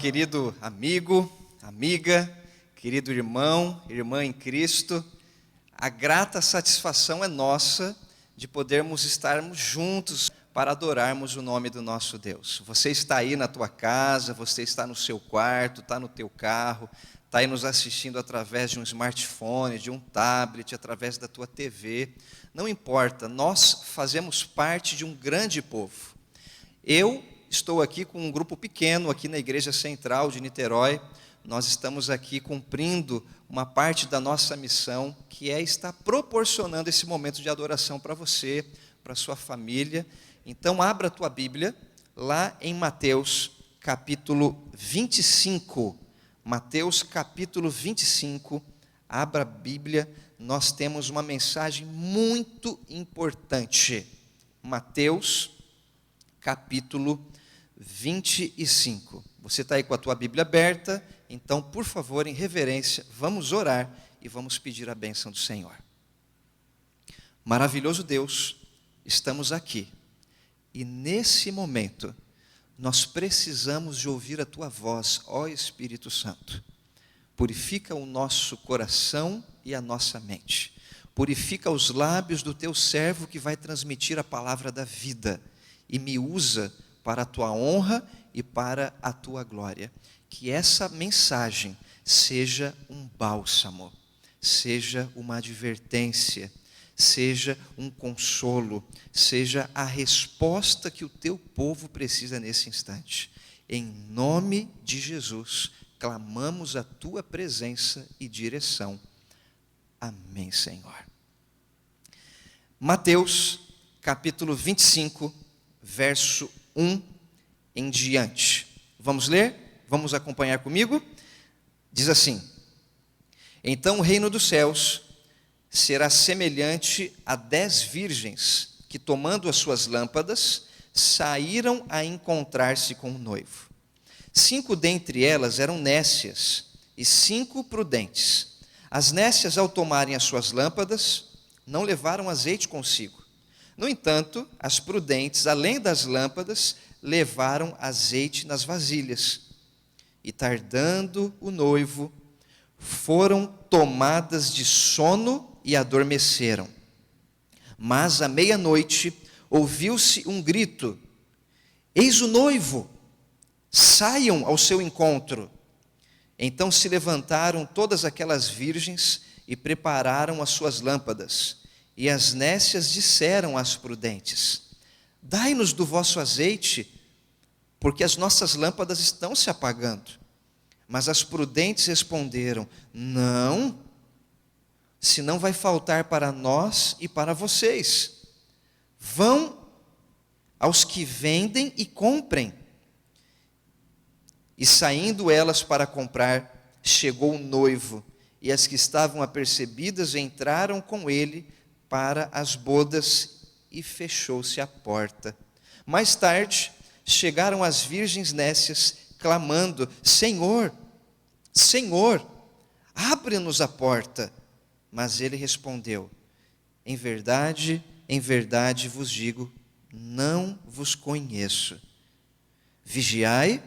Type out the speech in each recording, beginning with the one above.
querido amigo, amiga, querido irmão, irmã em Cristo, a grata satisfação é nossa de podermos estarmos juntos para adorarmos o nome do nosso Deus. Você está aí na tua casa, você está no seu quarto, está no teu carro, está aí nos assistindo através de um smartphone, de um tablet, através da tua TV. Não importa, nós fazemos parte de um grande povo. Eu estou aqui com um grupo pequeno aqui na Igreja Central de Niterói. Nós estamos aqui cumprindo uma parte da nossa missão, que é estar proporcionando esse momento de adoração para você, para a sua família. Então, abra a tua Bíblia lá em Mateus capítulo 25. Mateus capítulo 25, abra a Bíblia, nós temos uma mensagem muito importante. Mateus capítulo 25. Você está aí com a tua Bíblia aberta, então, por favor, em reverência, vamos orar e vamos pedir a bênção do Senhor. Maravilhoso Deus, estamos aqui, e nesse momento, nós precisamos de ouvir a tua voz, ó Espírito Santo. Purifica o nosso coração e a nossa mente. Purifica os lábios do teu servo que vai transmitir a palavra da vida. E me usa para a tua honra e para a tua glória. Que essa mensagem seja um bálsamo, seja uma advertência, seja um consolo, seja a resposta que o teu povo precisa nesse instante. Em nome de Jesus, clamamos a tua presença e direção. Amém, Senhor. Mateus, capítulo 25, verso 1 em diante. Vamos ler? Vamos acompanhar comigo? Diz assim: Então o reino dos céus será semelhante a 10 virgens que, tomando as suas lâmpadas, saíram a encontrar-se com o noivo. 5 dentre elas eram nécias e 5 prudentes. As nécias, ao tomarem as suas lâmpadas, não levaram azeite consigo. No entanto, as prudentes, além das lâmpadas, levaram azeite nas vasilhas. E tardando o noivo, foram tomadas de sono e adormeceram. Mas à meia-noite ouviu-se um grito: Eis o noivo, saiam ao seu encontro. Então se levantaram todas aquelas virgens e prepararam as suas lâmpadas. E as nécias disseram às prudentes: Dai-nos do vosso azeite, porque as nossas lâmpadas estão se apagando. Mas as prudentes responderam: Não, senão vai faltar para nós e para vocês. Vão aos que vendem e comprem. E saindo elas para comprar, chegou o noivo, e as que estavam apercebidas entraram com ele para as bodas, e fechou-se a porta. Mais tarde, chegaram as virgens nécias, clamando: Senhor, Senhor, abre-nos a porta. Mas ele respondeu: em verdade vos digo, não vos conheço. Vigiai,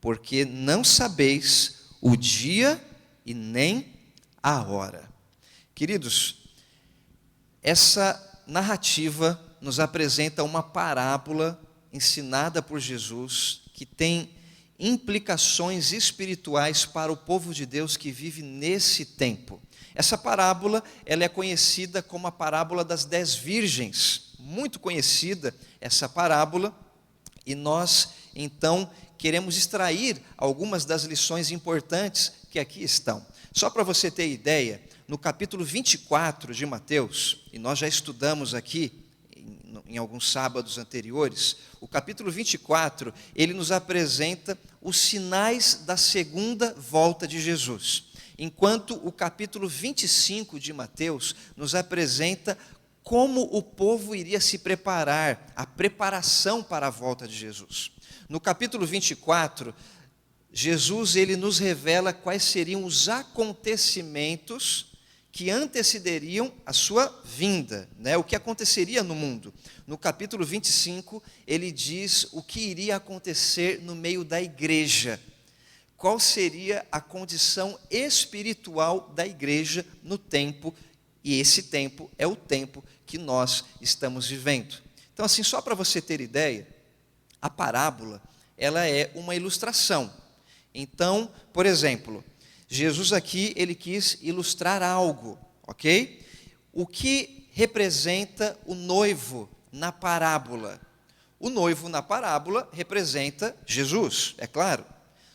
porque não sabeis o dia e nem a hora. Queridos, essa narrativa nos apresenta uma parábola ensinada por Jesus, que tem implicações espirituais para o povo de Deus que vive nesse tempo. Essa parábola, ela é conhecida como a parábola das 10 virgens, muito conhecida essa parábola, e nós, então, queremos extrair algumas das lições importantes que aqui estão. Só para você ter ideia, no capítulo 24 de Mateus, e nós já estudamos aqui em alguns sábados anteriores, o capítulo 24, ele nos apresenta os sinais da segunda volta de Jesus, enquanto o capítulo 25 de Mateus nos apresenta como o povo iria se preparar, a preparação para a volta de Jesus. No capítulo 24, Jesus ele nos revela quais seriam os acontecimentos que antecederiam a sua vinda, né? O que aconteceria no mundo. No capítulo 25, ele diz o que iria acontecer no meio da igreja. qual seria a condição espiritual da igreja no tempo, e esse tempo é o tempo que nós estamos vivendo. Então, assim, só para você ter ideia, a parábola, ela é uma ilustração. Então, por exemplo, Jesus aqui, ele quis ilustrar algo, ok? O que representa o noivo na parábola? O noivo na parábola representa Jesus, é claro.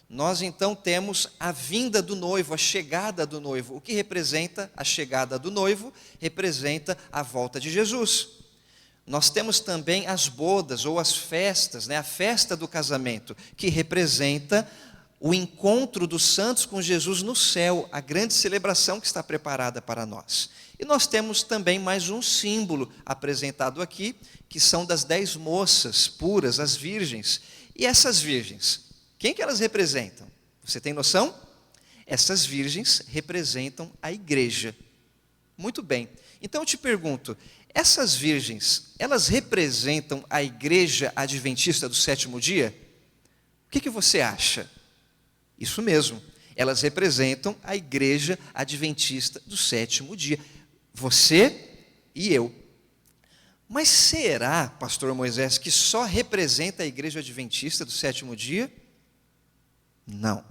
Nós então temos a vinda do noivo, a chegada do noivo. O que representa a chegada do noivo? Representa a volta de Jesus. Nós temos também as bodas ou as festas, a festa do casamento, que representa o encontro dos santos com Jesus no céu, a grande celebração que está preparada para nós. E nós temos também mais um símbolo apresentado aqui, que são das 10 moças puras, as virgens. E essas virgens, quem que elas representam? Você tem noção? Essas virgens representam a igreja. Muito bem. Então eu te pergunto, essas virgens, elas representam a igreja adventista do sétimo dia? O que você acha? Isso mesmo, elas representam a igreja adventista do sétimo dia. Você e eu. Mas será, pastor Moisés, que só representa a igreja adventista do sétimo dia? Não.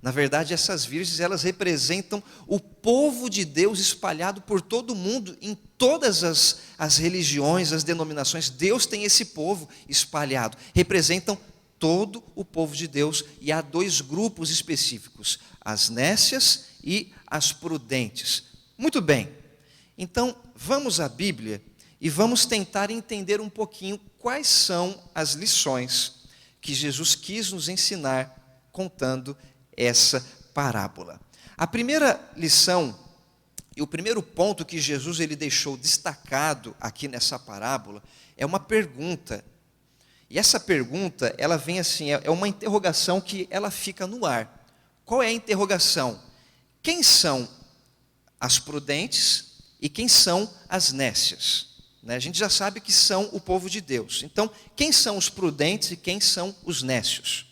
Na verdade, essas virgens, elas representam o povo de Deus espalhado por todo o mundo, em todas as religiões, as denominações. Deus tem esse povo espalhado. Representam todo o povo de Deus, e há 2 grupos específicos, as nécias e as prudentes. Muito bem, então vamos à Bíblia e vamos tentar entender um pouquinho quais são as lições que Jesus quis nos ensinar contando essa parábola. A primeira lição e o primeiro ponto que Jesus ele deixou destacado aqui nessa parábola é uma pergunta. E essa pergunta, ela vem assim, é uma interrogação que ela fica no ar. Qual é a interrogação? Quem são as prudentes e quem são as nécias? A gente já sabe que são o povo de Deus. Então, quem são os prudentes e quem são os nécios?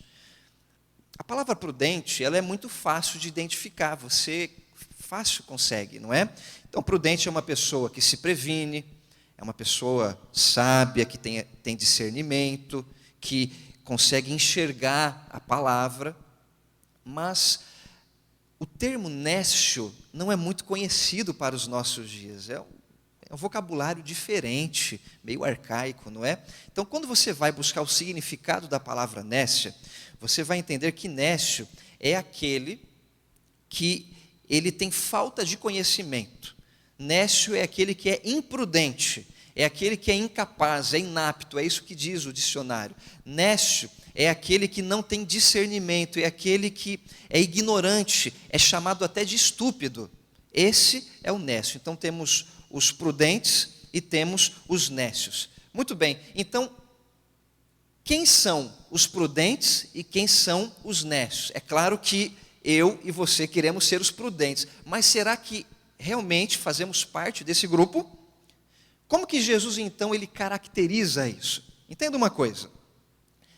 A palavra prudente, ela é muito fácil de identificar, você fácil consegue, não é? Então, prudente é uma pessoa que se previne, é uma pessoa sábia, que tem discernimento, que consegue enxergar a palavra, mas o termo nécio não é muito conhecido para os nossos dias, é um vocabulário diferente, meio arcaico, não é? Então, quando você vai buscar o significado da palavra nécia, você vai entender que nécio é aquele que ele tem falta de conhecimento. Nécio é aquele que é imprudente, é aquele que é incapaz, é inapto, é isso que diz o dicionário. Nécio é aquele que não tem discernimento, é aquele que é ignorante, é chamado até de estúpido. Esse é o nécio. Então temos os prudentes e temos os nécios. Muito bem, então, quem são os prudentes e quem são os nécios? É claro que eu e você queremos ser os prudentes, mas será que realmente fazemos parte desse grupo? Como que Jesus, então, ele caracteriza isso? Entenda uma coisa.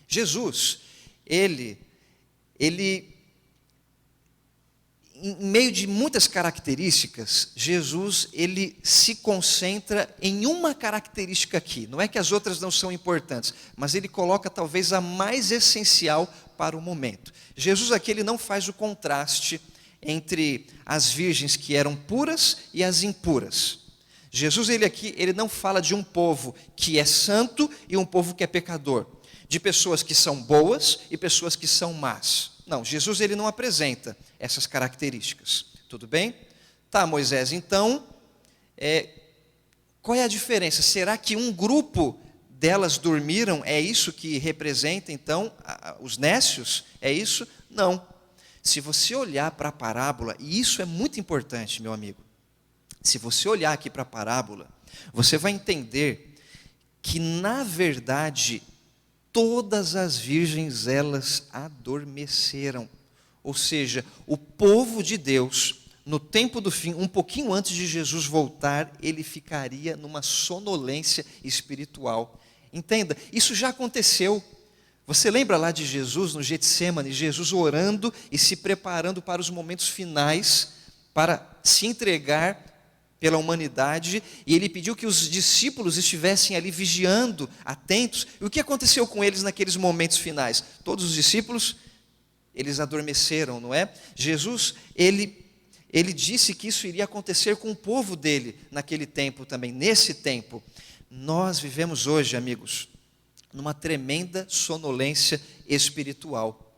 Jesus, ele em meio de muitas características, Jesus, ele se concentra em uma característica aqui. Não é que as outras não são importantes, mas ele coloca talvez a mais essencial para o momento. Jesus aqui, ele não faz o contraste entre as virgens que eram puras e as impuras. Jesus, ele não fala de um povo que é santo e um povo que é pecador, de pessoas que são boas e pessoas que são más. Não, Jesus ele não apresenta essas características. Tudo bem? Tá, Moisés, então, qual é a diferença? Será que um grupo delas dormiram? É isso que representa, então, os nécios? É isso? Não. Se você olhar para a parábola, e isso é muito importante, meu amigo, se você olhar aqui para a parábola, você vai entender que, na verdade, todas as virgens, elas adormeceram. Ou seja, o povo de Deus, no tempo do fim, um pouquinho antes de Jesus voltar, ele ficaria numa sonolência espiritual. Entenda, isso já aconteceu. Você lembra lá de Jesus no Getsêmani, Jesus orando e se preparando para os momentos finais, para se entregar pela humanidade, e ele pediu que os discípulos estivessem ali vigiando, atentos. E o que aconteceu com eles naqueles momentos finais? Todos os discípulos, eles adormeceram, não é? Jesus, ele disse que isso iria acontecer com o povo dele naquele tempo também, nesse tempo. Nós vivemos hoje, amigos, numa tremenda sonolência espiritual.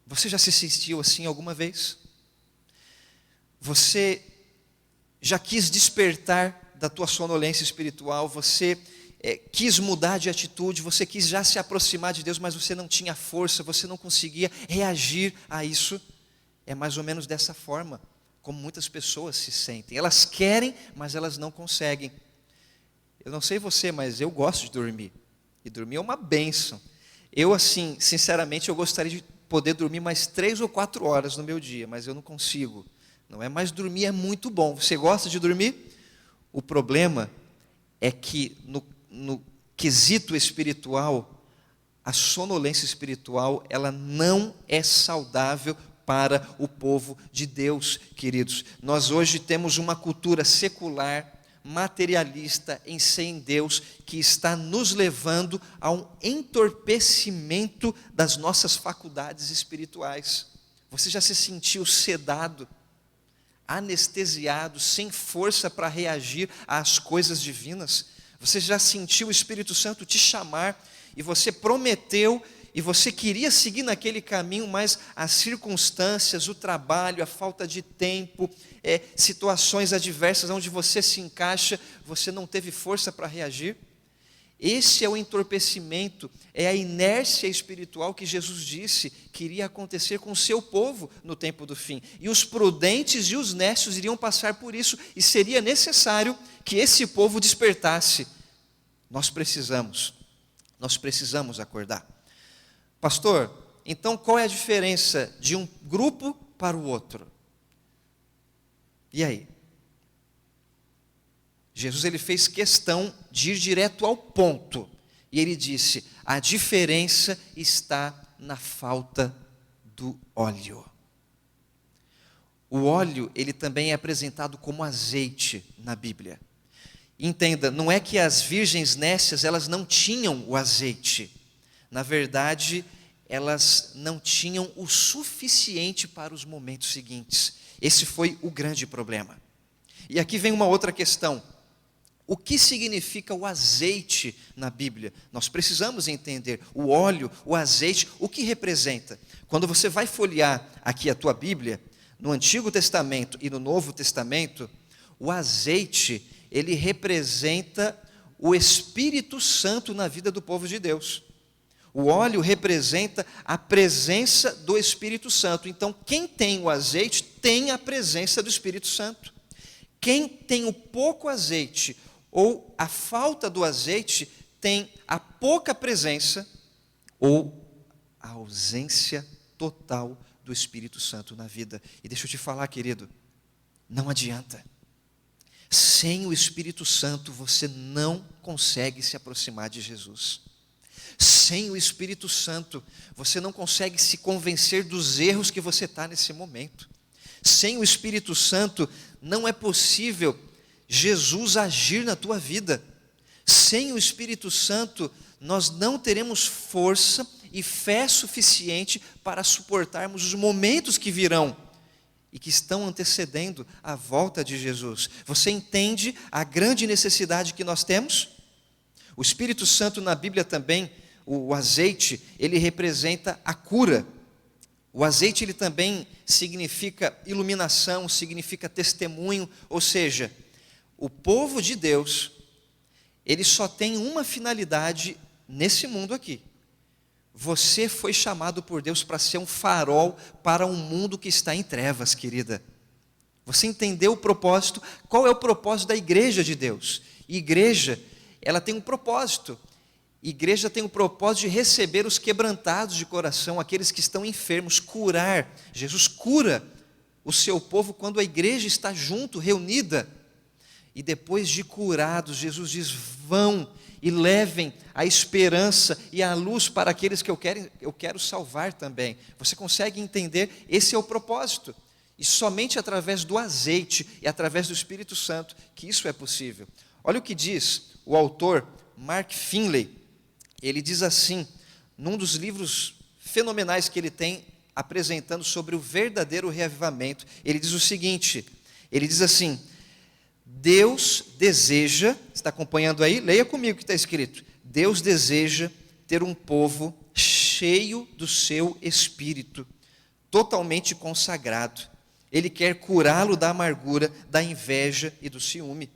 Você já se sentiu assim alguma vez? Você já quis despertar da tua sonolência espiritual? Você quis mudar de atitude? Você quis já se aproximar de Deus, mas você não tinha força, você não conseguia reagir a isso? É mais ou menos dessa forma como muitas pessoas se sentem. Elas querem, mas elas não conseguem. Eu não sei você, mas eu gosto de dormir. E dormir é uma bênção. Eu, assim, sinceramente, eu gostaria de poder dormir mais 3 ou 4 horas no meu dia, mas eu não consigo. Não é? Mas dormir é muito bom. Você gosta de dormir? O problema é que no quesito espiritual, a sonolência espiritual, ela não é saudável para o povo de Deus, queridos. Nós hoje temos uma cultura secular, materialista, sem Deus, que está nos levando a um entorpecimento das nossas faculdades espirituais. Você já se sentiu sedado, anestesiado, sem força para reagir às coisas divinas? Você já sentiu o Espírito Santo te chamar e você prometeu e você queria seguir naquele caminho, mas as circunstâncias, o trabalho, a falta de tempo, situações adversas onde você se encaixa, você não teve força para reagir? Esse é o entorpecimento, é a inércia espiritual que Jesus disse que iria acontecer com o seu povo no tempo do fim. E os prudentes e os nécios iriam passar por isso, e seria necessário que esse povo despertasse. Nós precisamos acordar. Pastor, então qual é a diferença de um grupo para o outro? E aí? Jesus, ele fez questão de ir direto ao ponto. E ele disse, a diferença está na falta do óleo. O óleo, ele também é apresentado como azeite na Bíblia. Entenda, não é que as virgens nécias, elas não tinham o azeite. Na verdade, elas não tinham o suficiente para os momentos seguintes. Esse foi o grande problema. E aqui vem uma outra questão. O que significa o azeite na Bíblia? Nós precisamos entender o óleo, o azeite, o que representa. Quando você vai folhear aqui a tua Bíblia, no Antigo Testamento e no Novo Testamento, o azeite, ele representa o Espírito Santo na vida do povo de Deus. O óleo representa a presença do Espírito Santo. Então, quem tem o azeite tem a presença do Espírito Santo. Quem tem o pouco azeite ou a falta do azeite tem a pouca presença ou a ausência total do Espírito Santo na vida. E deixa eu te falar, querido, não adianta. Sem o Espírito Santo você não consegue se aproximar de Jesus. Sem o Espírito Santo você não consegue se convencer dos erros que você está nesse momento. Sem o Espírito Santo não é possível Jesus agir na tua vida. Sem o Espírito Santo nós não teremos força e fé suficiente para suportarmos os momentos que virão e que estão antecedendo a volta de Jesus. Você entende a grande necessidade que nós temos? O Espírito Santo na Bíblia também, o azeite, ele representa a cura. O azeite, ele também significa iluminação, significa testemunho, ou seja, o povo de Deus, ele só tem uma finalidade nesse mundo aqui. Você foi chamado por Deus para ser um farol para um mundo que está em trevas, querida. Você entendeu o propósito? Qual é o propósito da igreja de Deus? Igreja, ela tem um propósito. Igreja tem o propósito de receber os quebrantados de coração, aqueles que estão enfermos, curar. Jesus cura o seu povo quando a igreja está junto, reunida. E depois de curados, Jesus diz: vão e levem a esperança e a luz para aqueles que eu quero salvar também. Você consegue entender? Esse é o propósito. E somente através do azeite e através do Espírito Santo que isso é possível. Olha o que diz o autor Mark Finley. Ele diz assim, num dos livros fenomenais que ele tem, apresentando sobre o verdadeiro reavivamento, ele diz o seguinte, ele diz assim: Deus deseja, está acompanhando aí? Leia comigo o que está escrito. Deus deseja ter um povo cheio do seu Espírito, totalmente consagrado. Ele quer curá-lo da amargura, da inveja e do ciúme.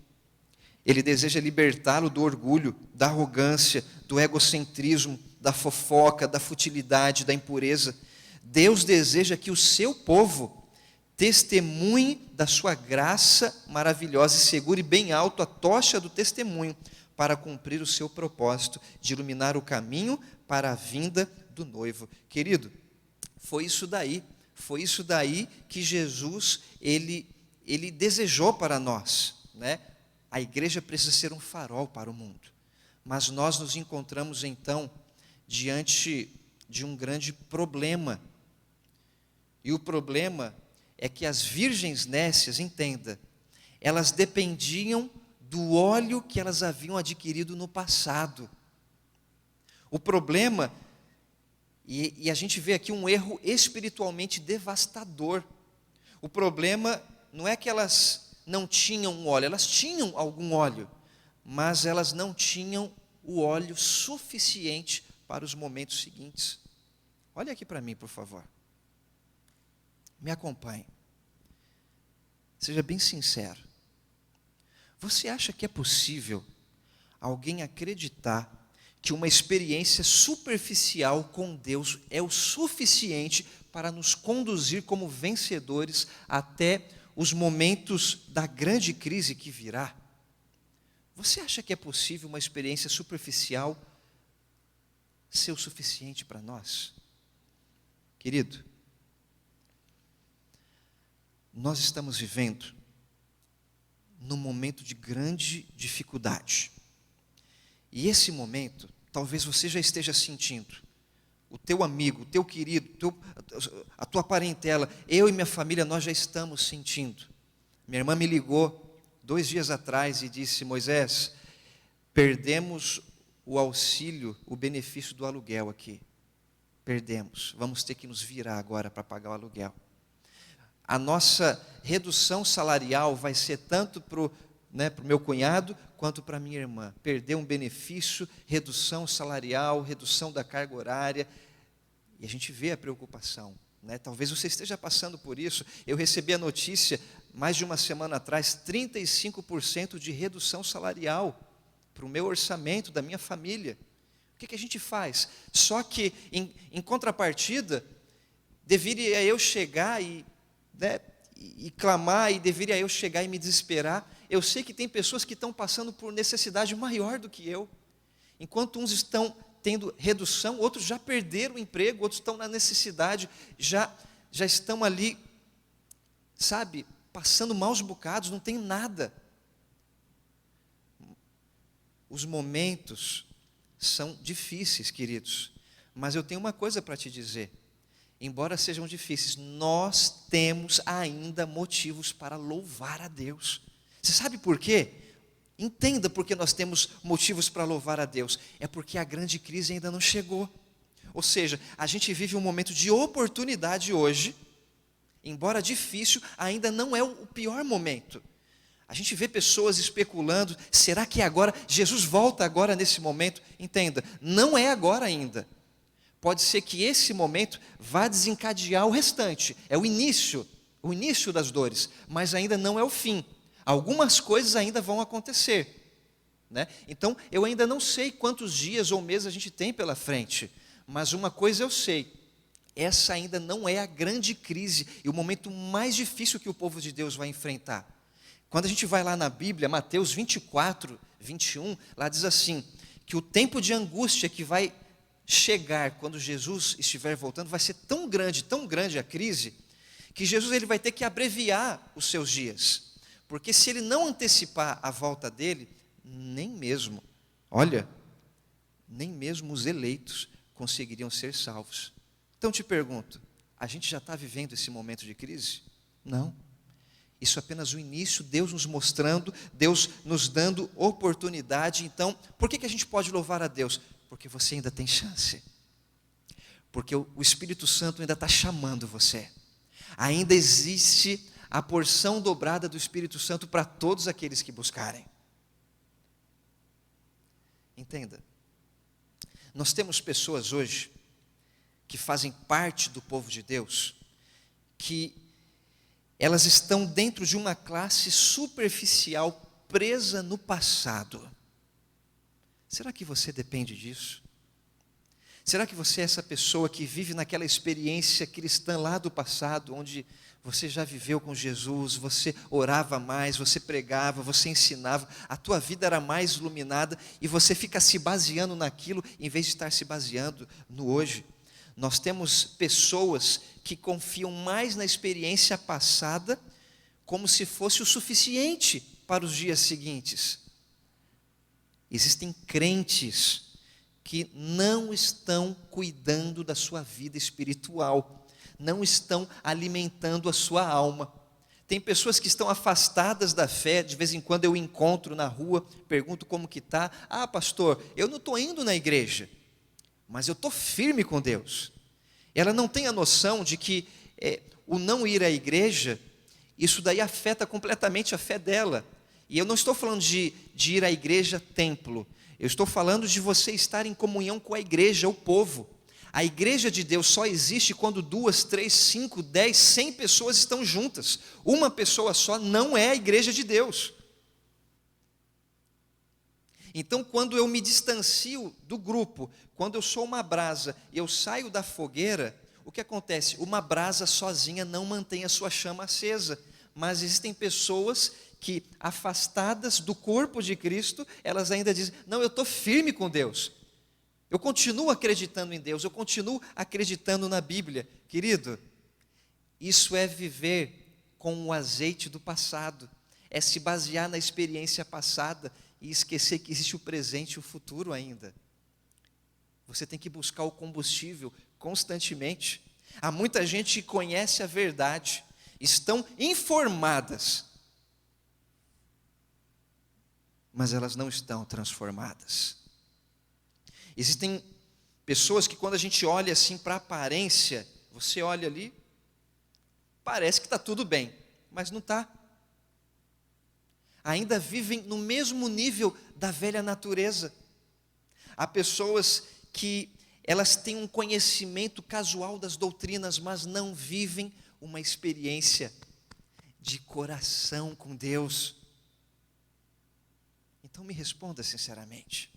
Ele deseja libertá-lo do orgulho, da arrogância, do egocentrismo, da fofoca, da futilidade, da impureza. Deus deseja que o seu povo testemunhe da sua graça maravilhosa e segure bem alto a tocha do testemunho para cumprir o seu propósito de iluminar o caminho para a vinda do noivo. Querido, foi isso daí que Jesus, ele desejou para nós, né? A igreja precisa ser um farol para o mundo, mas nós nos encontramos então diante de um grande problema, e o problema é que as virgens nécias, entenda, elas dependiam do óleo que elas haviam adquirido no passado. O problema, e a gente vê aqui um erro espiritualmente devastador. O problema não é que elas não tinham óleo, elas tinham algum óleo, mas elas não tinham o óleo suficiente para os momentos seguintes. Olha aqui para mim, por favor. Me acompanhe. Seja bem sincero. Você acha que é possível alguém acreditar que uma experiência superficial com Deus é o suficiente para nos conduzir como vencedores até os momentos da grande crise que virá? Você acha que é possível uma experiência superficial ser o suficiente para nós? Querido, nós estamos vivendo num momento de grande dificuldade. E esse momento, talvez você já esteja sentindo. O teu amigo, o teu querido, a tua parentela, eu e minha família, nós já estamos sentindo. Minha irmã me ligou 2 dias atrás e disse: Moisés, perdemos o auxílio, o benefício do aluguel aqui. Perdemos, vamos ter que nos virar agora para pagar o aluguel. A nossa redução salarial vai ser tanto para o meu cunhado, quanto para minha irmã. Perder um benefício, redução salarial, redução da carga horária. E a gente vê a preocupação, né? Talvez você esteja passando por isso. Eu recebi a notícia, mais de uma semana atrás, 35% de redução salarial para o meu orçamento, da minha família. O que a gente faz? Só que, em contrapartida, deveria eu chegar e clamar, e deveria eu chegar e me desesperar. Eu sei que tem pessoas que estão passando por necessidade maior do que eu. Enquanto uns estão tendo redução, outros já perderam o emprego, outros estão na necessidade, já estão ali, sabe, passando maus bocados, não tem nada. Os momentos são difíceis, queridos, mas eu tenho uma coisa para te dizer. Embora sejam difíceis, nós temos ainda motivos para louvar a Deus. Você sabe por quê? Entenda por que nós temos motivos para louvar a Deus. É porque a grande crise ainda não chegou. Ou seja, a gente vive um momento de oportunidade hoje, embora difícil, ainda não é o pior momento. A gente vê pessoas especulando, será que é agora? Jesus volta agora nesse momento? Entenda, não é agora ainda. Pode ser que esse momento vá desencadear o restante. É o início das dores, mas ainda não é o fim. Algumas coisas ainda vão acontecer, né? Então, eu ainda não sei quantos dias ou meses a gente tem pela frente, mas uma coisa eu sei, essa ainda não é a grande crise e o momento mais difícil que o povo de Deus vai enfrentar. Quando a gente vai lá na Bíblia, Mateus 24, 21, lá diz assim, que o tempo de angústia que vai chegar quando Jesus estiver voltando vai ser tão grande a crise, que Jesus ele vai ter que abreviar os seus dias. Porque se ele não antecipar a volta dele, olha, nem mesmo os eleitos conseguiriam ser salvos. Então te pergunto, a gente já está vivendo esse momento de crise? Não. Isso é apenas o início, Deus nos mostrando, Deus nos dando oportunidade. Então, por que a gente pode louvar a Deus? Porque você ainda tem chance. Porque o Espírito Santo ainda está chamando você. Ainda existe a porção dobrada do Espírito Santo para todos aqueles que buscarem. Entenda, nós temos pessoas hoje que fazem parte do povo de Deus, que elas estão dentro de uma classe superficial, presa no passado. Será que você depende disso? Será que você é essa pessoa que vive naquela experiência cristã lá do passado, onde você já viveu com Jesus, você orava mais, você pregava, você ensinava, a tua vida era mais iluminada e você fica se baseando naquilo em vez de estar se baseando no hoje? Nós temos pessoas que confiam mais na experiência passada como se fosse o suficiente para os dias seguintes. Existem crentes que não estão cuidando da sua vida espiritual, não estão alimentando a sua alma. Tem pessoas que estão afastadas da fé, de vez em quando eu encontro na rua, pergunto como que está. Ah, pastor, eu não estou indo na igreja, mas eu estou firme com Deus. Ela não tem a noção de que o não ir à igreja, isso daí afeta completamente a fé dela. E eu não estou falando de ir à igreja templo, eu estou falando de você estar em comunhão com a igreja, o povo. A igreja de Deus só existe quando 2, 3, 5, 10, 100 pessoas estão juntas. Uma pessoa só não é a igreja de Deus. Então, quando eu me distancio do grupo, quando eu sou uma brasa e eu saio da fogueira, o que acontece? Uma brasa sozinha não mantém a sua chama acesa, mas existem pessoas que, afastadas do corpo de Cristo, elas ainda dizem, não, eu estou firme com Deus, eu continuo acreditando em Deus, eu continuo acreditando na Bíblia. Querido, isso é viver com o azeite do passado, é se basear na experiência passada e esquecer que existe o presente e o futuro ainda. Você tem que buscar o combustível constantemente. Há muita gente que conhece a verdade, estão informadas, mas elas não estão transformadas. Existem pessoas que quando a gente olha assim para a aparência, você olha ali, parece que está tudo bem, mas não está. Ainda vivem no mesmo nível da velha natureza. Há pessoas que elas têm um conhecimento casual das doutrinas, mas não vivem uma experiência de coração com Deus. Então me responda sinceramente.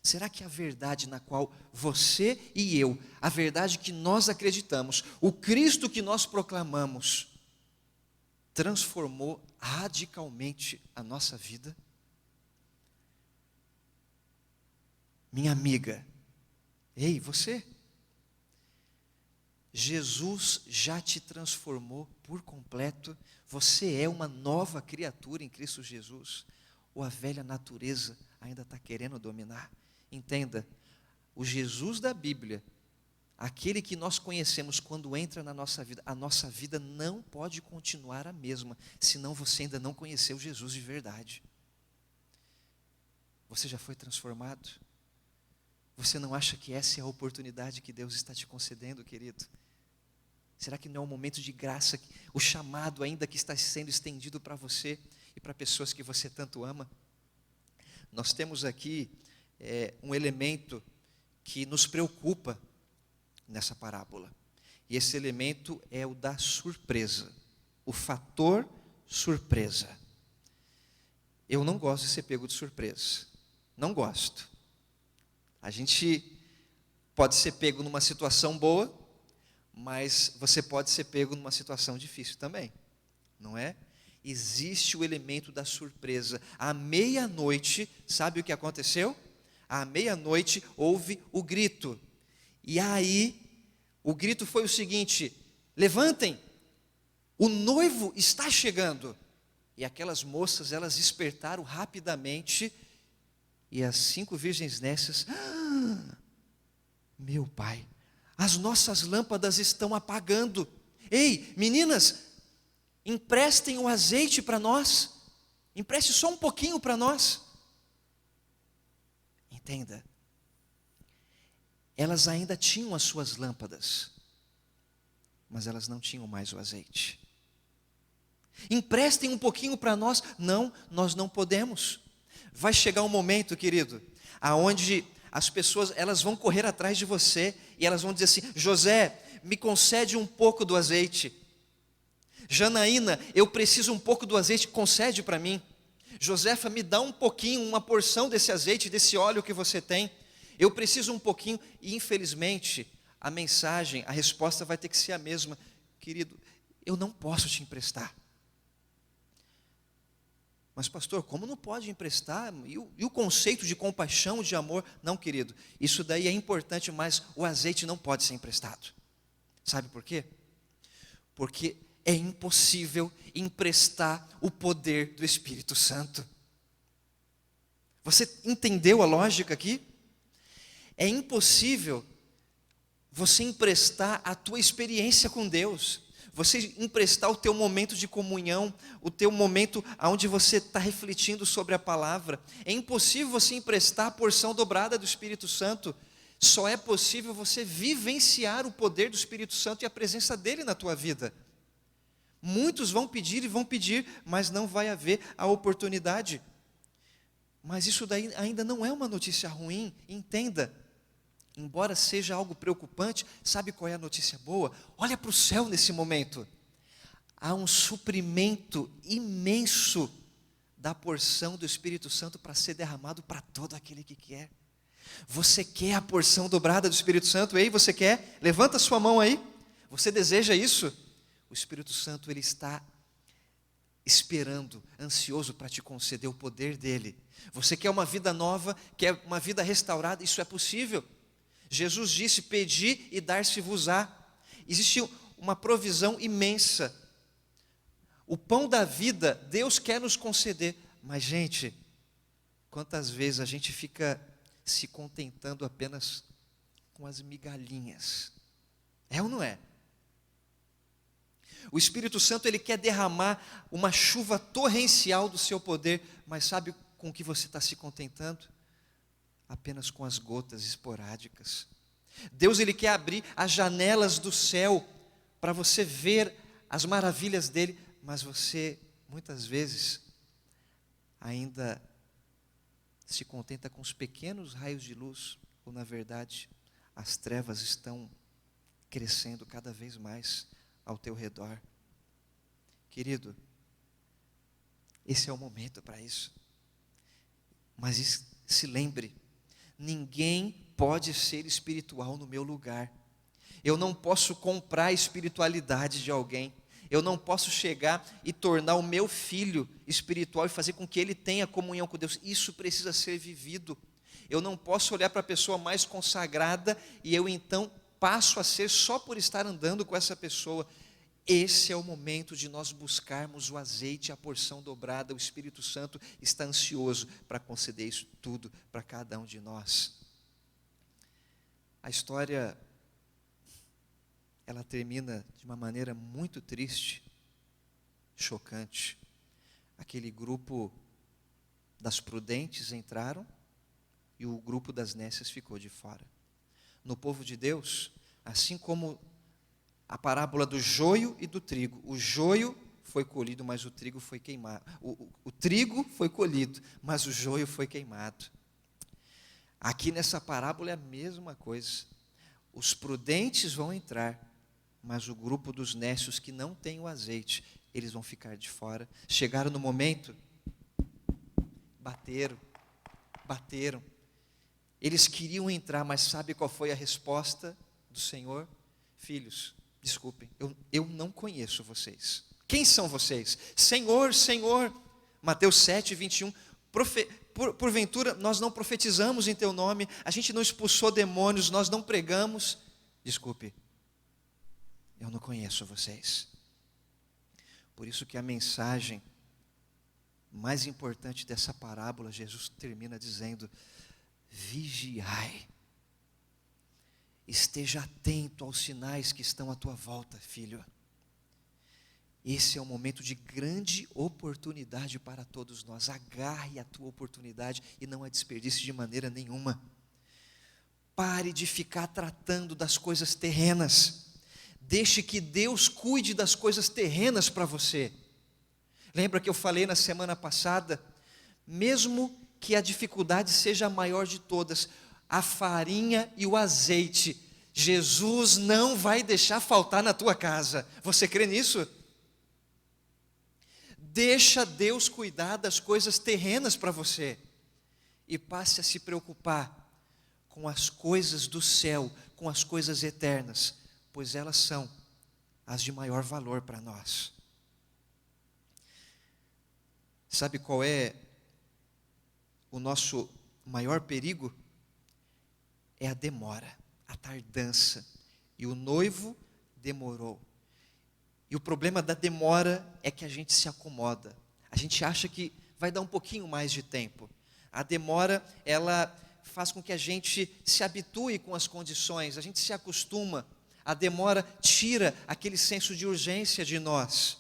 Será que a verdade na qual você e eu, a verdade que nós acreditamos, o Cristo que nós proclamamos, transformou radicalmente a nossa vida? Minha amiga, ei, você, Jesus já te transformou por completo, você é uma nova criatura em Cristo Jesus, ou a velha natureza ainda está querendo dominar? Entenda, o Jesus da Bíblia, aquele que nós conhecemos quando entra na nossa vida, a nossa vida não pode continuar a mesma, senão você ainda não conheceu Jesus de verdade. Você já foi transformado? Você não acha que essa é a oportunidade que Deus está te concedendo, querido? Será que não é um momento de graça, o chamado ainda que está sendo estendido para você e para pessoas que você tanto ama? Nós temos aqui um elemento que nos preocupa nessa parábola. E esse elemento é o da surpresa, o fator surpresa. Eu não gosto de ser pego de surpresa, não gosto. A gente pode ser pego numa situação boa, mas você pode ser pego numa situação difícil também, não é? Existe o elemento da surpresa. À meia-noite, sabe o que aconteceu? À meia-noite houve o grito. E aí, o grito foi o seguinte: levantem, o noivo está chegando. E aquelas moças, elas despertaram rapidamente, e as 5 virgens nécias, meu pai, as nossas lâmpadas estão apagando. Ei, meninas, emprestem o azeite para nós, empreste só um pouquinho para nós. Entenda, elas ainda tinham as suas lâmpadas, mas elas não tinham mais o azeite. Emprestem um pouquinho para nós. Não, nós não podemos. Vai chegar um momento, querido, aonde as pessoas, elas vão correr atrás de você, e elas vão dizer assim: José, me concede um pouco do azeite. Janaína, eu preciso um pouco do azeite, concede para mim. Josefa, me dá um pouquinho, uma porção desse azeite, desse óleo que você tem. Eu preciso um pouquinho. E infelizmente, a mensagem, a resposta vai ter que ser a mesma: querido, eu não posso te emprestar. Mas pastor, como não pode emprestar? E o conceito de compaixão, de amor? Não, querido, isso daí é importante, mas o azeite não pode ser emprestado. Sabe por quê? Porque é impossível emprestar o poder do Espírito Santo. Você entendeu a lógica aqui? É impossível você emprestar a tua experiência com Deus, você emprestar o teu momento de comunhão, o teu momento onde você está refletindo sobre a palavra. É impossível você emprestar a porção dobrada do Espírito Santo. Só é possível você vivenciar o poder do Espírito Santo e a presença dele na tua vida. Muitos vão pedir, mas não vai haver a oportunidade. Mas isso daí ainda não é uma notícia ruim, entenda. Embora seja algo preocupante, sabe qual é a notícia boa? Olha para o céu nesse momento. Há um suprimento imenso da porção do Espírito Santo para ser derramado para todo aquele que quer. Você quer a porção dobrada do Espírito Santo? Ei, você quer? Levanta sua mão aí. Você deseja isso? O Espírito Santo, ele está esperando, ansioso para te conceder o poder dele. Você quer uma vida nova, quer uma vida restaurada? Isso é possível. Jesus disse: pedi e dar-se-vos-á. Existe uma provisão imensa. O pão da vida, Deus quer nos conceder. Mas, gente, quantas vezes a gente fica se contentando apenas com as migalhinhas? É ou não é? O Espírito Santo, ele quer derramar uma chuva torrencial do seu poder, mas sabe com o que você está se contentando? Apenas com as gotas esporádicas. Deus, ele quer abrir as janelas do céu para você ver as maravilhas dele, mas você muitas vezes ainda se contenta com os pequenos raios de luz, ou na verdade as trevas estão crescendo cada vez mais ao teu redor. Querido, esse é o momento para isso. Mas se lembre, ninguém pode ser espiritual no meu lugar. Eu não posso comprar a espiritualidade de alguém. Eu não posso chegar e tornar o meu filho espiritual e fazer com que ele tenha comunhão com Deus. Isso precisa ser vivido. Eu não posso olhar para a pessoa mais consagrada e eu então passo a ser só por estar andando com essa pessoa. Esse é o momento de nós buscarmos o azeite, a porção dobrada. O Espírito Santo está ansioso para conceder isso tudo para cada um de nós. A história, ela termina de uma maneira muito triste, chocante. Aquele grupo das prudentes entraram e o grupo das nécias ficou de fora. No povo de Deus, assim como a parábola do joio e do trigo. O joio foi colhido, mas o trigo foi queimado. O trigo foi colhido, mas o joio foi queimado. Aqui nessa parábola é a mesma coisa. Os prudentes vão entrar, mas o grupo dos nécios que não tem o azeite, eles vão ficar de fora. Chegaram no momento, bateram. Eles queriam entrar, mas sabe qual foi a resposta do Senhor? Filhos, desculpem, eu não conheço vocês. Quem são vocês? Senhor, Senhor. Mateus 7, 21. Porventura, nós não profetizamos em teu nome, a gente não expulsou demônios, nós não pregamos. Desculpe, eu não conheço vocês. Por isso que a mensagem mais importante dessa parábola, Jesus termina dizendo: vigiai. Esteja atento aos sinais que estão à tua volta, filho. Esse é um momento de grande oportunidade para todos nós. Agarre a tua oportunidade e não a desperdice de maneira nenhuma. Pare de ficar tratando das coisas terrenas. Deixe que Deus cuide das coisas terrenas para você. Lembra que eu falei na semana passada? Mesmo que a dificuldade seja a maior de todas, a farinha e o azeite, Jesus não vai deixar faltar na tua casa. Você crê nisso? Deixa Deus cuidar das coisas terrenas para você e passe a se preocupar com as coisas do céu, com as coisas eternas, pois elas são as de maior valor para nós. Sabe qual é o nosso maior perigo? É a demora, a tardança. E o noivo demorou. E o problema da demora é que a gente se acomoda. A gente acha que vai dar um pouquinho mais de tempo. A demora, ela faz com que a gente se habitue com as condições, a gente se acostuma. A demora tira aquele senso de urgência de nós.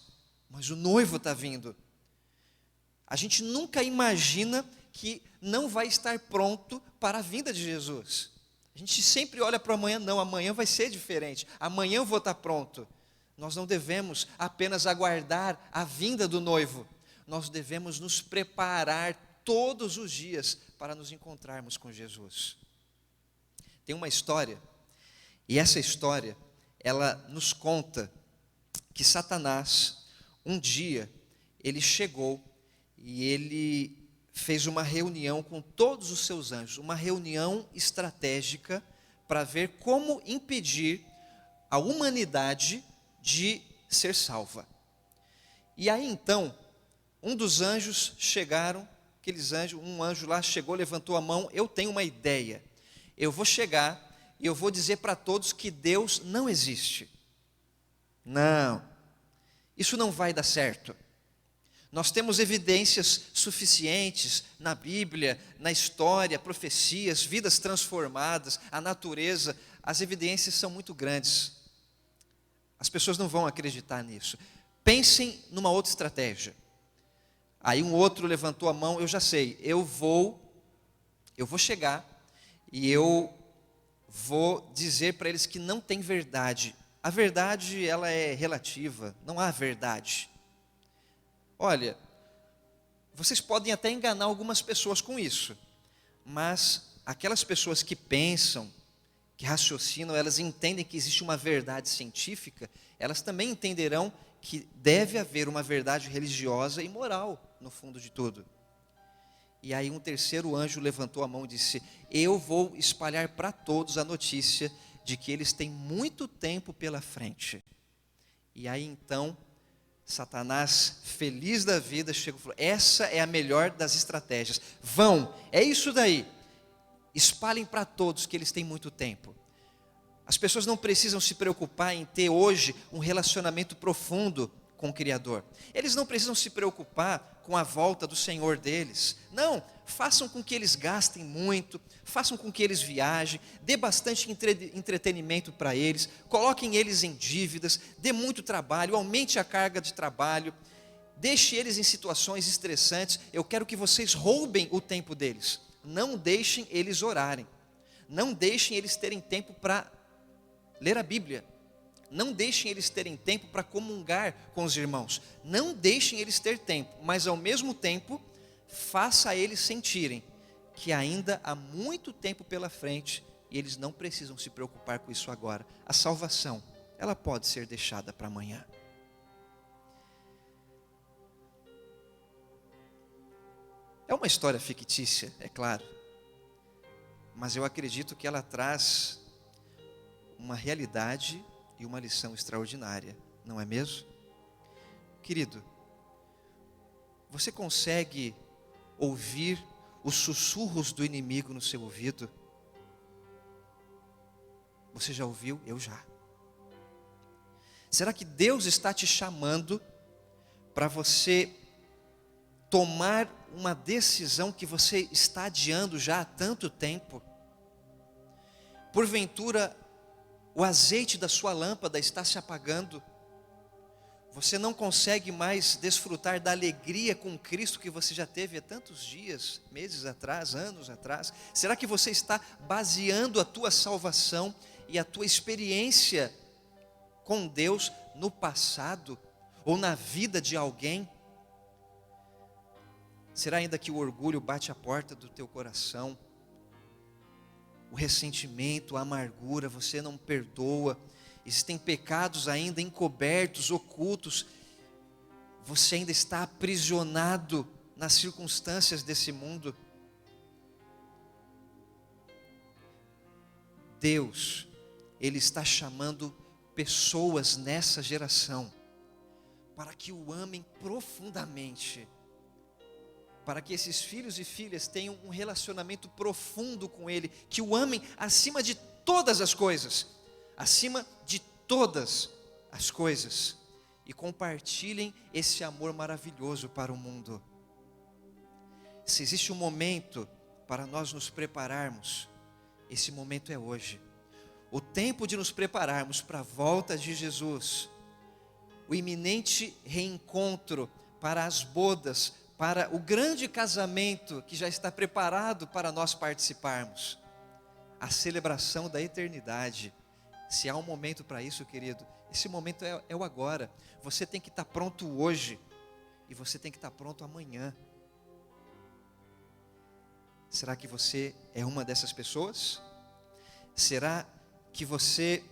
Mas o noivo está vindo. A gente nunca imagina que não vai estar pronto para a vinda de Jesus. A gente sempre olha para amanhã, não, amanhã vai ser diferente, amanhã eu vou estar pronto. Nós não devemos apenas aguardar a vinda do noivo, nós devemos nos preparar todos os dias para nos encontrarmos com Jesus. Tem uma história, e essa história, ela nos conta que Satanás, um dia, ele chegou e ele fez uma reunião com todos os seus anjos, uma reunião estratégica para ver como impedir a humanidade de ser salva. E aí então, um dos anjos chegaram, um anjo lá chegou, levantou a mão: eu tenho uma ideia, eu vou chegar e eu vou dizer para todos que Deus não existe. Não, isso não vai dar certo. Nós temos evidências suficientes na Bíblia, na história, profecias, vidas transformadas, a natureza, as evidências são muito grandes. As pessoas não vão acreditar nisso. Pensem numa outra estratégia. Aí um outro levantou a mão: eu já sei, eu vou chegar e eu vou dizer para eles que não tem verdade. A verdade, ela é relativa, não há verdade. Olha, vocês podem até enganar algumas pessoas com isso, mas aquelas pessoas que pensam, que raciocinam, elas entendem que existe uma verdade científica, elas também entenderão que deve haver uma verdade religiosa e moral no fundo de tudo. E aí um terceiro anjo levantou a mão e disse: eu vou espalhar para todos a notícia de que eles têm muito tempo pela frente. E aí então Satanás, feliz da vida, chegou e falou: essa é a melhor das estratégias. Vão, é isso daí. Espalhem para todos que eles têm muito tempo. As pessoas não precisam se preocupar em ter hoje um relacionamento profundo com o Criador. Eles não precisam se preocupar com a volta do Senhor deles. Não, façam com que eles gastem muito, façam com que eles viajem, dê bastante entretenimento para eles, coloquem eles em dívidas, dê muito trabalho, aumente a carga de trabalho, deixe eles em situações estressantes. Eu quero que vocês roubem o tempo deles. Não deixem eles orarem. Não deixem eles terem tempo para ler a Bíblia. Não deixem eles terem tempo para comungar com os irmãos. Não deixem eles ter tempo, mas ao mesmo tempo, faça eles sentirem que ainda há muito tempo pela frente e eles não precisam se preocupar com isso agora. A salvação, ela pode ser deixada para amanhã. É uma história fictícia, é claro, mas eu acredito que ela traz uma realidade e uma lição extraordinária, não é mesmo? Querido, você consegue ouvir os sussurros do inimigo no seu ouvido? Você já ouviu? Eu já. Será que Deus está te chamando para você tomar uma decisão que você está adiando já há tanto tempo. Porventura, o azeite da sua lâmpada está se apagando. Você não consegue mais desfrutar da alegria com Cristo que você já teve há tantos dias, meses atrás, anos atrás. Será que você está baseando a tua salvação e a tua experiência com Deus no passado ou na vida de alguém? Será ainda que o orgulho bate a porta do teu coração? O ressentimento, a amargura, você não perdoa. Existem pecados ainda encobertos, ocultos. Você ainda está aprisionado nas circunstâncias desse mundo. Deus, Ele está chamando pessoas nessa geração para que o amem profundamente, para que esses filhos e filhas tenham um relacionamento profundo com Ele, que o amem acima de todas as coisas, acima de todas as coisas, e compartilhem esse amor maravilhoso para o mundo. Se existe um momento para nós nos prepararmos, esse momento é hoje. O tempo de nos prepararmos para a volta de Jesus, o iminente reencontro, para as bodas, para o grande casamento que já está preparado para nós participarmos, a celebração da eternidade. Se há um momento para isso, querido, esse momento é o agora. Você tem que estar pronto hoje, e você tem que estar pronto amanhã. Será que você é uma dessas pessoas? Será que você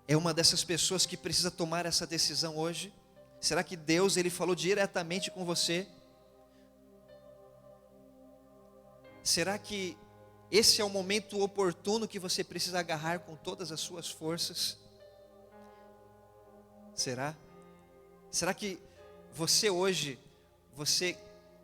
é uma dessas pessoas que precisa tomar essa decisão hoje? Será que Deus, Ele falou diretamente com você? Será que esse é o momento oportuno que você precisa agarrar com todas as suas forças? Será? Será que você hoje, você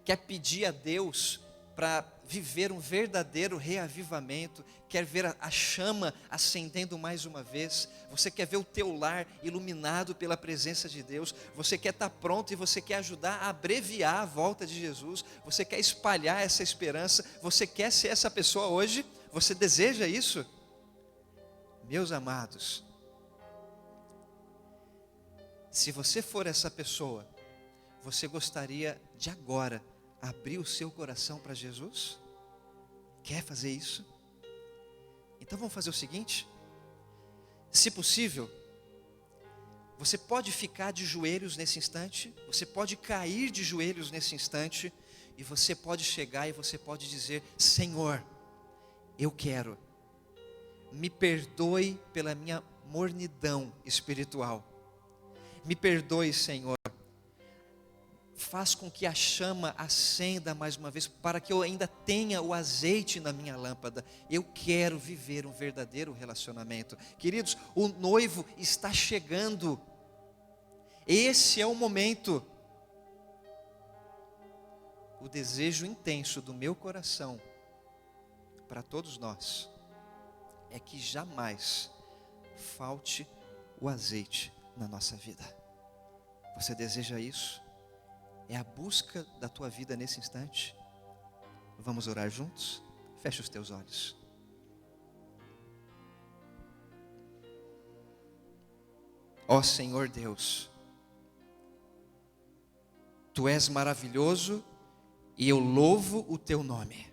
quer pedir a Deus para viver um verdadeiro reavivamento? Quer ver a chama acendendo mais uma vez? Você quer ver o teu lar iluminado pela presença de Deus? Você quer estar pronto e você quer ajudar a abreviar a volta de Jesus? Você quer espalhar essa esperança? Você quer ser essa pessoa hoje? Você deseja isso? Meus amados, se você for essa pessoa, você gostaria de agora abrir o seu coração para Jesus? Quer fazer isso? Então vamos fazer o seguinte: se possível, você pode ficar de joelhos nesse instante, você pode cair de joelhos nesse instante, e você pode chegar e você pode dizer: Senhor, eu quero, me perdoe pela minha mornidão espiritual, me perdoe, Senhor, faz com que a chama acenda mais uma vez, para que eu ainda tenha o azeite na minha lâmpada. Eu quero viver um verdadeiro relacionamento. Queridos, o noivo está chegando. Esse é o momento. O desejo intenso do meu coração, para todos nós, é que jamais falte o azeite na nossa vida. Você deseja isso? É a busca da tua vida nesse instante? Vamos orar juntos? Feche os teus olhos. Ó Senhor Deus, Tu és maravilhoso e eu louvo o Teu nome,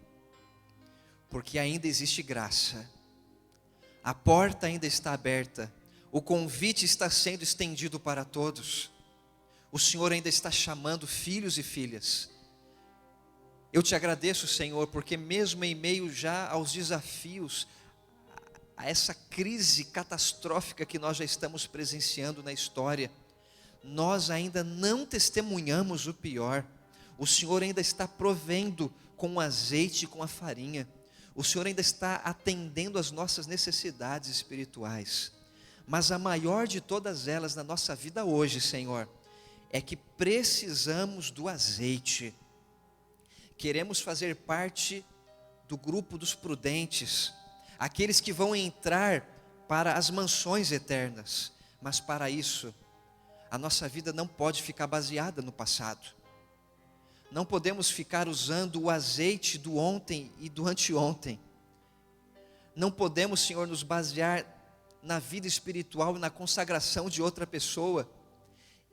porque ainda existe graça, a porta ainda está aberta, o convite está sendo estendido para todos. O Senhor ainda está chamando filhos e filhas. Eu te agradeço, Senhor, porque mesmo em meio já aos desafios, a essa crise catastrófica que nós já estamos presenciando na história, nós ainda não testemunhamos o pior. O Senhor ainda está provendo com o azeite e com a farinha. O Senhor ainda está atendendo às nossas necessidades espirituais. Mas a maior de todas elas na nossa vida hoje, Senhor, é que precisamos do azeite. Queremos fazer parte do grupo dos prudentes, aqueles que vão entrar para as mansões eternas. Mas para isso, A nossa vida não pode ficar baseada no passado. Não podemos ficar usando o azeite do ontem e do anteontem. Não podemos, Senhor, nos basear na vida espiritual e na consagração de outra pessoa.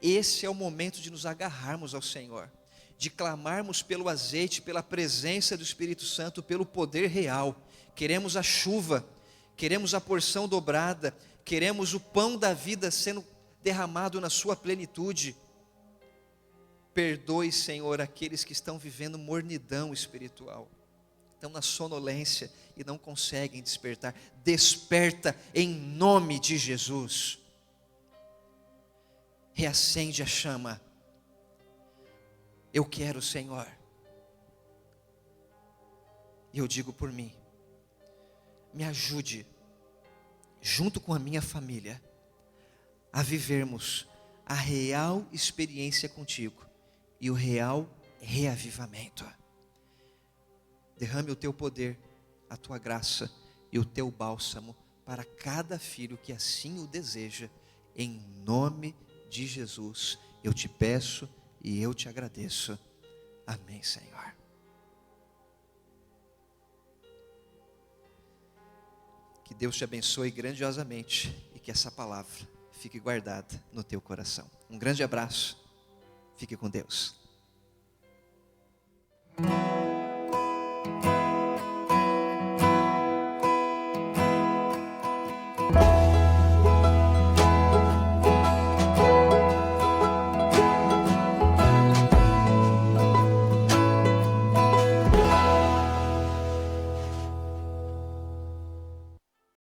Esse é o momento de nos agarrarmos ao Senhor, de clamarmos pelo azeite, pela presença do Espírito Santo, pelo poder real. Queremos a chuva, queremos a porção dobrada, queremos o pão da vida sendo derramado na sua plenitude. Perdoe, Senhor, aqueles que estão vivendo mornidão espiritual, estão na sonolência e não conseguem despertar. Desperta em nome de Jesus. Reacende a chama. Eu quero, Senhor. E eu digo por mim, me ajude, junto com a minha família, a vivermos a real experiência contigo e o real reavivamento. Derrame o teu poder, a tua graça e o teu bálsamo para cada filho que assim o deseja, em nome de Jesus. Eu te peço e eu te agradeço. Amém, Senhor. Que Deus te abençoe grandiosamente e que essa palavra fique guardada no teu coração. Um grande abraço. Fique com Deus.